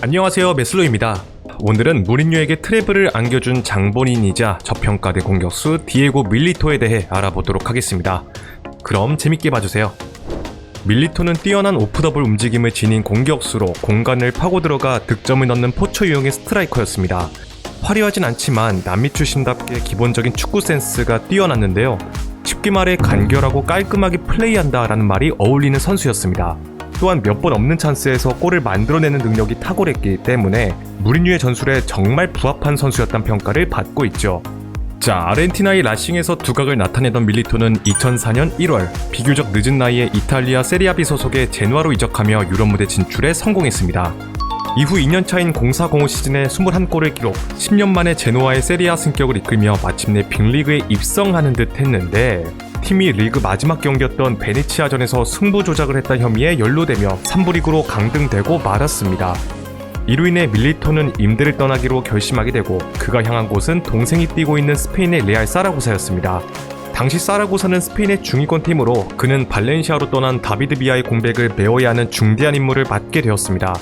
안녕하세요, 메슬로입니다. 오늘은 무리뉴에게 트래블을 안겨준 장본인이자 저평가대 공격수 디에고 밀리토에 대해 알아보도록 하겠습니다. 그럼 재밌게 봐주세요. 밀리토는 뛰어난 오프더블 움직임을 지닌 공격수로 공간을 파고 들어가 득점을 넣는 포처 유형의 스트라이커였습니다. 화려하진 않지만 남미 출신답게 기본적인 축구 센스가 뛰어났는데요. 쉽게 말해 간결하고 깔끔하게 플레이한다 라는 말이 어울리는 선수였습니다. 또한 몇 번 없는 찬스에서 골을 만들어내는 능력이 탁월했기 때문에 무리뉴의 전술에 정말 부합한 선수였다는 평가를 받고 있죠. 자, 아르헨티나의 라싱에서 두각을 나타내던 밀리토는 2004년 1월 비교적 늦은 나이에 이탈리아 세리아비 소속의 제누아로 이적하며 유럽 무대 진출에 성공했습니다. 이후 2년차인 04-05 시즌에 21골을 기록, 10년 만에 제노아의 세리아 승격을 이끌며 마침내 빅리그에 입성하는 듯 했는데 팀이 리그 마지막 경기였던 베네치아전에서 승부 조작을 했다는 혐의에 연루되며 3부 리그로 강등되고 말았습니다. 이로 인해 밀리토는 임대를 떠나기로 결심하게 되고 그가 향한 곳은 동생이 뛰고 있는 스페인의 레알 사라고사였습니다. 당시 사라고사는 스페인의 중위권 팀으로 그는 발렌시아로 떠난 다비드 비아의 공백을 메워야 하는 중대한 임무를 맡게 되었습니다.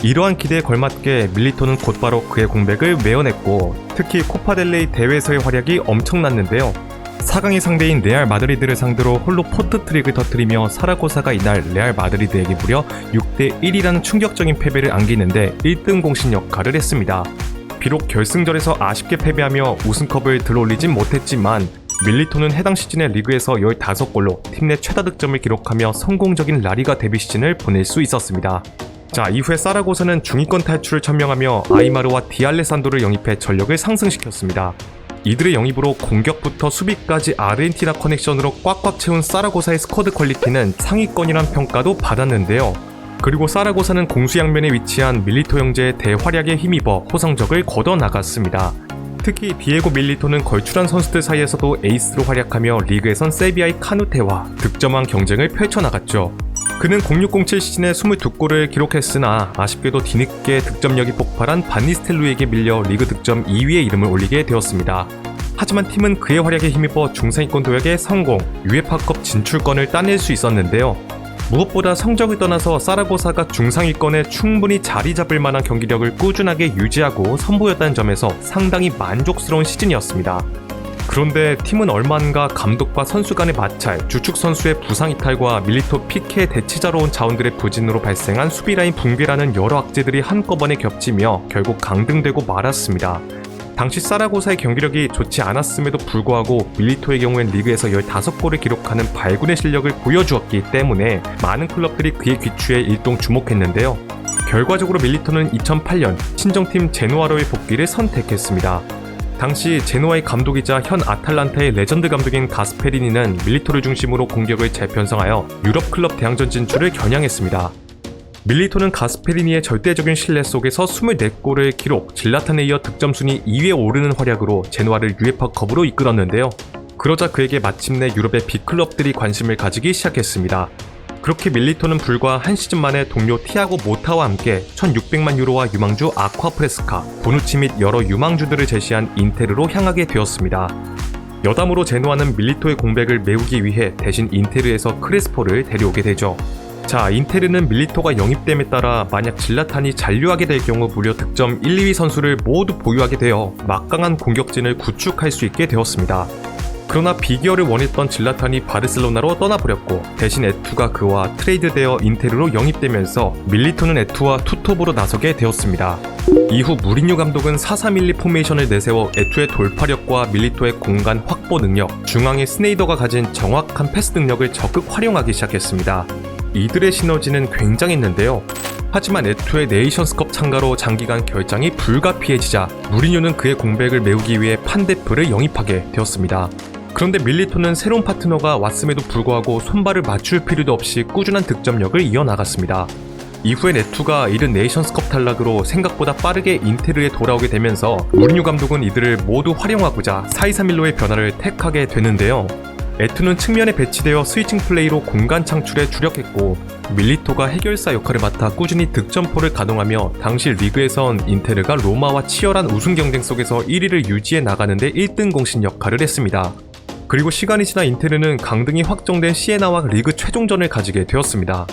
이러한 기대에 걸맞게 밀리토는 곧바로 그의 공백을 메워냈고 특히 코파델레이 대회에서의 활약이 엄청났는데요. 4강의 상대인 레알 마드리드를 상대로 홀로 포트트릭을 터뜨리며 사라고사가 이날 레알 마드리드에게 무려 6대1이라는 충격적인 패배를 안기는데 1등 공신 역할을 했습니다. 비록 결승전에서 아쉽게 패배하며 우승컵을 들어올리진 못했지만 밀리토는 해당 시즌의 리그에서 15골로 팀 내 최다 득점을 기록하며 성공적인 라리가 데뷔 시즌을 보낼 수 있었습니다. 자, 이후에 사라고사는 중위권 탈출을 천명하며 아이마르와 디알레산도를 영입해 전력을 상승시켰습니다. 이들의 영입으로 공격부터 수비까지 아르헨티나 커넥션으로 꽉꽉 채운 사라고사의 스쿼드 퀄리티는 상위권이란 평가도 받았는데요. 그리고 사라고사는 공수양면에 위치한 밀리토 형제의 대활약에 힘입어 호성적을 걷어나갔습니다. 특히 디에고 밀리토는 걸출한 선수들 사이에서도 에이스로 활약하며 리그에선 세비야의 카누테와 득점왕 경쟁을 펼쳐나갔죠. 그는 06-07 시즌에 22골을 기록했으나 아쉽게도 뒤늦게 득점력이 폭발한 반니스텔로에게 밀려 리그 득점 2위에 이름을 올리게 되었습니다. 하지만 팀은 그의 활약에 힘입어 중상위권 도약에 성공, UEFA컵 진출권을 따낼 수 있었는데요. 무엇보다 성적을 떠나서 사라고사가 중상위권에 충분히 자리 잡을 만한 경기력을 꾸준하게 유지하고 선보였다는 점에서 상당히 만족스러운 시즌이었습니다. 그런데 팀은 얼마 안가 감독과 선수 간의 마찰, 주축 선수의 부상 이탈과 밀리토 피케 대치자로 온 자원들의 부진으로 발생한 수비라인 붕괴라는 여러 악재들이 한꺼번에 겹치며 결국 강등되고 말았습니다. 당시 사라고사의 경기력이 좋지 않았음에도 불구하고 밀리토의 경우엔 리그에서 15골을 기록하는 발군의 실력을 보여주었기 때문에 많은 클럽들이 그의 귀추에 일동 주목했는데요. 결과적으로 밀리토는 2008년 친정팀 제노아로의 복귀를 선택했습니다. 당시 제노아의 감독이자 현 아탈란타의 레전드 감독인 가스페리니는 밀리토를 중심으로 공격을 재편성하여 유럽 클럽 대항전 진출을 겨냥했습니다. 밀리토는 가스페리니의 절대적인 신뢰 속에서 24골을 기록, 질라탄에 이어 득점 순위 2위에 오르는 활약으로 제노아를 UEFA컵으로 이끌었는데요. 그러자 그에게 마침내 유럽의 빅클럽들이 관심을 가지기 시작했습니다. 그렇게 밀리토는 불과 한 시즌 만에 동료 티아고 모타와 함께 1600만 유로와 유망주 아쿠아프레스카, 보누치 및 여러 유망주들을 제시한 인테르로 향하게 되었습니다. 여담으로 제노아는 밀리토의 공백을 메우기 위해 대신 인테르에서 크레스포를 데려오게 되죠. 자, 인테르는 밀리토가 영입됨에 따라 만약 질라탄이 잔류하게 될 경우 무려 득점 1, 2위 선수를 모두 보유하게 되어 막강한 공격진을 구축할 수 있게 되었습니다. 그러나 비기어를 원했던 질라탄이 바르셀로나로 떠나버렸고 대신 에투가 그와 트레이드되어 인테르로 영입되면서 밀리토는 에투와 투톱으로 나서게 되었습니다. 이후 무리뉴 감독은 4-3-1-2 포메이션을 내세워 에투의 돌파력과 밀리토의 공간 확보 능력, 중앙의 스네이더가 가진 정확한 패스 능력을 적극 활용하기 시작했습니다. 이들의 시너지는 굉장했는데요. 하지만 에투의 네이션스컵 참가로 장기간 결장이 불가피해지자 무리뉴는 그의 공백을 메우기 위해 판데프를 영입하게 되었습니다. 그런데 밀리토는 새로운 파트너가 왔음에도 불구하고 손발을 맞출 필요도 없이 꾸준한 득점력을 이어나갔습니다. 이후엔 에투가 이른 네이션스컵 탈락으로 생각보다 빠르게 인테르에 돌아오게 되면서 무리뉴 감독은 이들을 모두 활용하고자 4-2-3-1로의 변화를 택하게 되는데요. 에투는 측면에 배치되어 스위칭 플레이로 공간 창출에 주력했고 밀리토가 해결사 역할을 맡아 꾸준히 득점포를 가동하며 당시 리그에선 인테르가 로마와 치열한 우승 경쟁 속에서 1위를 유지해 나가는데 1등 공신 역할을 했습니다. 그리고 시간이 지나 인테르는 강등이 확정된 시에나와 리그 최종전을 가지게 되었습니다.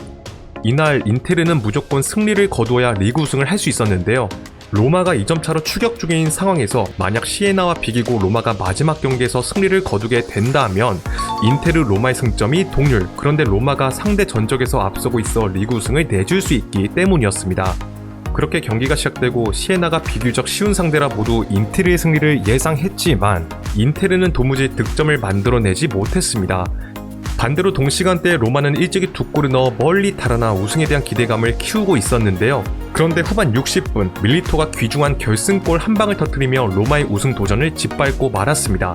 이날 인테르는 무조건 승리를 거두어야 리그 우승을 할 수 있었는데요. 로마가 2점 차로 추격 중인 상황에서 만약 시에나와 비기고 로마가 마지막 경기에서 승리를 거두게 된다면 인테르 로마의 승점이 동률, 그런데 로마가 상대 전적에서 앞서고 있어 리그 우승을 내줄 수 있기 때문이었습니다. 그렇게 경기가 시작되고 시에나가 비교적 쉬운 상대라 모두 인테르의 승리를 예상했지만 인테르는 도무지 득점을 만들어내지 못했습니다. 반대로 동시간대에 로마는 일찍이 2골을 넣어 멀리 달아나 우승에 대한 기대감을 키우고 있었는데요. 그런데 후반 60분 밀리토가 귀중한 결승골 한 방을 터뜨리며 로마의 우승 도전을 짓밟고 말았습니다.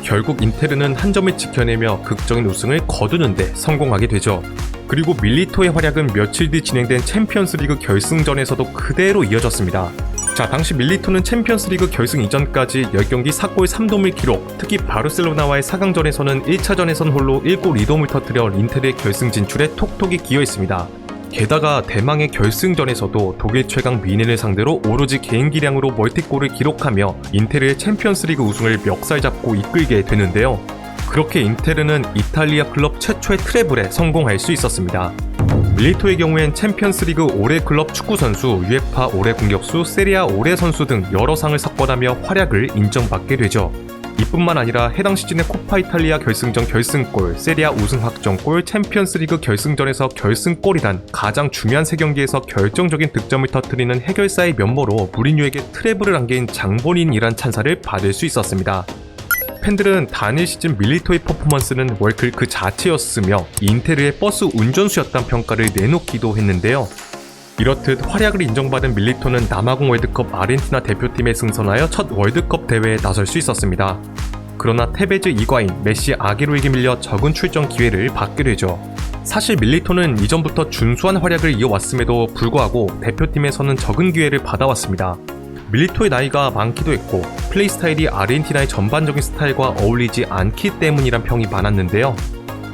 결국 인테르는 한 점을 지켜내며 극적인 우승을 거두는데 성공하게 되죠. 그리고 밀리토의 활약은 며칠 뒤 진행된 챔피언스리그 결승전에서도 그대로 이어졌습니다. 자, 당시 밀리토는 챔피언스리그 결승 이전까지 10경기 4골 3도움을 기록, 특히 바르셀로나와의 4강전에서는 1차전에선 홀로 1골 2도움을 터뜨려 인테르의 결승 진출에 톡톡히 기여했습니다. 게다가 대망의 결승전에서도 독일 최강 미넨을 상대로 오로지 개인 기량으로 멀티골을 기록하며 인테르의 챔피언스리그 우승을 멱살 잡고 이끌게 되는데요. 그렇게 인테르는 이탈리아 클럽 최초의 트래블에 성공할 수 있었습니다. 밀리토의 경우엔 챔피언스리그 올해 클럽 축구 선수, UEFA 올해 공격수, 세리아 올해 선수 등 여러 상을 석권하며 활약을 인정받게 되죠. 이뿐만 아니라 해당 시즌의 코파 이탈리아 결승전 결승골, 세리아 우승 확정골, 챔피언스리그 결승전에서 결승골이란 가장 중요한 3경기에서 결정적인 득점을 터뜨리는 해결사의 면모로 무리뉴에게 트래블을 안긴 장본인이란 찬사를 받을 수 있었습니다. 팬들은 단일 시즌 밀리토의 퍼포먼스는 월클 그 자체였으며 인테르의 버스 운전수였다는 평가를 내놓기도 했는데요. 이렇듯 활약을 인정받은 밀리토는 남아공 월드컵 아르헨티나 대표팀에 승선하여 첫 월드컵 대회에 나설 수 있었습니다. 그러나 테베즈 이과인, 메시 아게로에게 밀려 적은 출전 기회를 받게 되죠. 사실 밀리토는 이전부터 준수한 활약을 이어왔음에도 불구하고 대표팀에서는 적은 기회를 받아왔습니다. 밀리토의 나이가 많기도 했고 플레이 스타일이 아르헨티나의 전반적인 스타일과 어울리지 않기 때문이란 평이 많았는데요.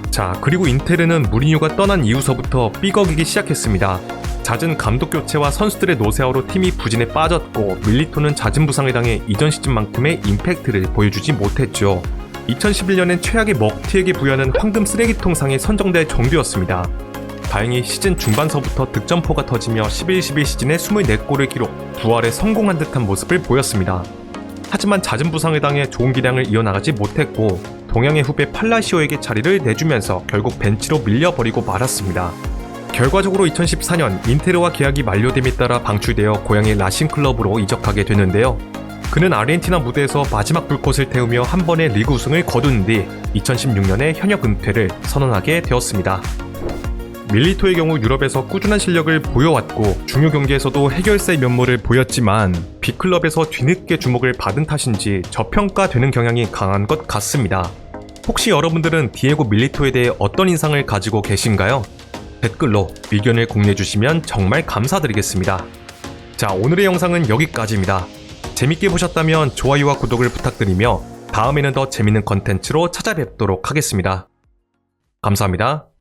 자, 그리고 인테르는 무리뉴가 떠난 이후서부터 삐걱이기 시작했습니다. 잦은 감독 교체와 선수들의 노세화로 팀이 부진에 빠졌고 밀리토는 잦은 부상을 당해 이전 시즌만큼의 임팩트를 보여주지 못했죠. 2011년엔 최악의 먹튀에게 부여하는 황금 쓰레기통상에 선정될 정도였습니다. 다행히 시즌 중반서부터 득점포가 터지며 11-11 시즌에 24골을 기록, 부활에 성공한 듯한 모습을 보였습니다. 하지만 잦은 부상을 당해 좋은 기량을 이어나가지 못했고 동양의 후배 팔라시오에게 자리를 내주면서 결국 벤치로 밀려버리고 말았습니다. 결과적으로 2014년 인테르와 계약이 만료됨에 따라 방출되어 고향의 라신 클럽으로 이적하게 되는데요. 그는 아르헨티나 무대에서 마지막 불꽃을 태우며 한 번의 리그 우승을 거둔 뒤 2016년에 현역 은퇴를 선언하게 되었습니다. 밀리토의 경우 유럽에서 꾸준한 실력을 보여왔고 중요 경기에서도 해결사의 면모를 보였지만 B클럽에서 뒤늦게 주목을 받은 탓인지 저평가되는 경향이 강한 것 같습니다. 혹시 여러분들은 디에고 밀리토에 대해 어떤 인상을 가지고 계신가요? 댓글로 의견을 공유해주시면 정말 감사드리겠습니다. 자, 오늘의 영상은 여기까지입니다. 재밌게 보셨다면 좋아요와 구독을 부탁드리며 다음에는 더 재밌는 컨텐츠로 찾아뵙도록 하겠습니다. 감사합니다.